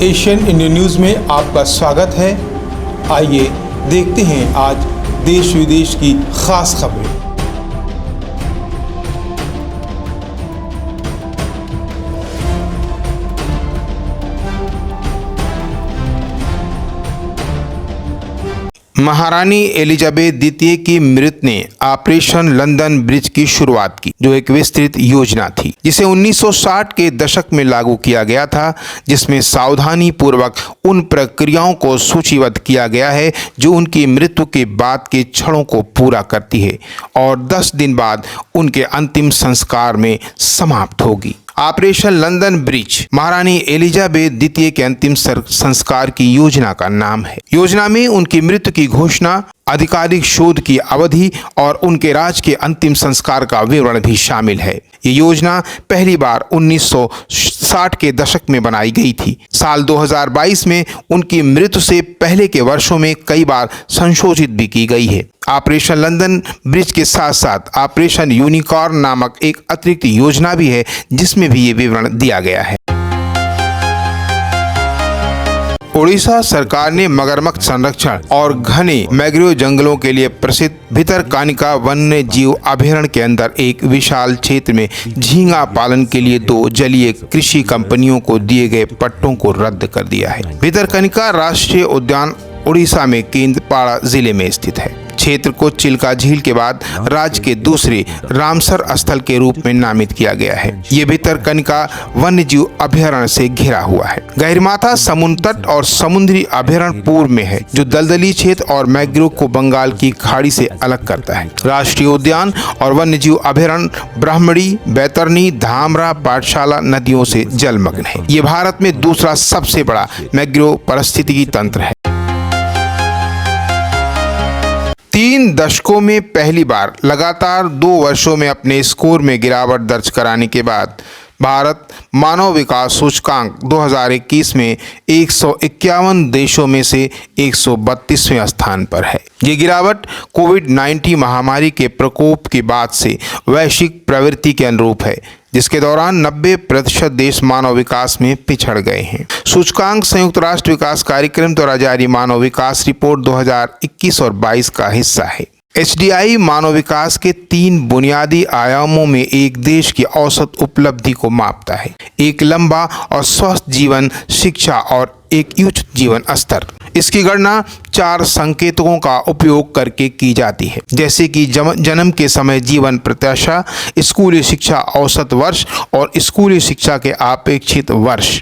Asian India news में आपका स्वागत है। आइए देखते हैं आज देश विदेश की खास खबरें। महारानी एलिजाबेथ द्वितीय की मृत्यु ने ऑपरेशन लंदन ब्रिज की शुरुआत की, जो एक विस्तृत योजना थी जिसे 1960 के दशक में लागू किया गया था, जिसमें सावधानी पूर्वक उन प्रक्रियाओं को सूचीबद्ध किया गया है जो उनकी मृत्यु के बाद के क्षणों को पूरा करती है और 10 दिन बाद उनके अंतिम संस्कार में समाप्त होगी। ऑपरेशन लंदन ब्रिज महारानी एलिजाबेथ द्वितीय के अंतिम संस्कार की योजना का नाम है। योजना में उनकी मृत्यु की घोषणा, आधिकारिक शोध की अवधि और उनके राज के अंतिम संस्कार का विवरण भी शामिल है। ये योजना पहली बार 1960 के दशक में बनाई गई थी। साल 2022 में उनकी मृत्यु से पहले के वर्षों में कई बार संशोधित भी की गई है। ऑपरेशन लंदन ब्रिज के साथ साथ ऑपरेशन यूनिकॉर्न नामक एक अतिरिक्त योजना भी है, जिसमें भी ये विवरण दिया गया है। ओडिशा सरकार ने मगरमच्छ संरक्षण और घने मैंग्रोव जंगलों के लिए प्रसिद्ध भितरकनिका वन्य जीव अभयारण्य के अंदर एक विशाल क्षेत्र में झींगा पालन के लिए 2 जलीय कृषि कंपनियों को दिए गए पट्टों को रद्द कर दिया है। भितरकनिका राष्ट्रीय उद्यान उड़ीसा में केंद्रपाड़ा जिले में स्थित है। क्षेत्र को चिल्का झील के बाद राज्य के दूसरे रामसर स्थल के रूप में नामित किया गया है। ये भितरकनिका वन्यजीव अभयारण्य से घिरा हुआ है। गहिरमाथा समुद्र तट और समुद्री अभयारण्य पूर्व में है, जो दलदली क्षेत्र और मैंग्रोव को बंगाल की खाड़ी से अलग करता है। राष्ट्रीय उद्यान और वन्यजीव अभयारण्य ब्राह्मणी, बैतरणी, धामरा, पाठशाला नदियों से जलमग्न है। ये भारत में दूसरा सबसे बड़ा मैंग्रोव पारिस्थितिकी तंत्र है। 3 दशकों में पहली बार लगातार 2 वर्षों में अपने स्कोर में गिरावट दर्ज कराने के बाद भारत मानव विकास सूचकांक 2021 में 151 देशों में से 132वें स्थान पर है। ये गिरावट कोविड-19 महामारी के प्रकोप के बाद से वैश्विक प्रवृत्ति के अनुरूप है, जिसके दौरान 90% देश मानव विकास में पिछड़ गए हैं। सूचकांक संयुक्त राष्ट्र विकास कार्यक्रम द्वारा जारी मानव विकास रिपोर्ट 2021 और 22 का हिस्सा है। HDI मानव विकास के 3 बुनियादी आयामों में एक देश की औसत उपलब्धि को मापता है: एक लंबा और स्वस्थ जीवन, शिक्षा और एक उच्च जीवन स्तर। इसकी गणना 4 संकेतकों का उपयोग करके की जाती है, जैसे कि जन्म के समय जीवन प्रत्याशा, स्कूली शिक्षा औसत वर्ष और स्कूली शिक्षा के अपेक्षित वर्ष।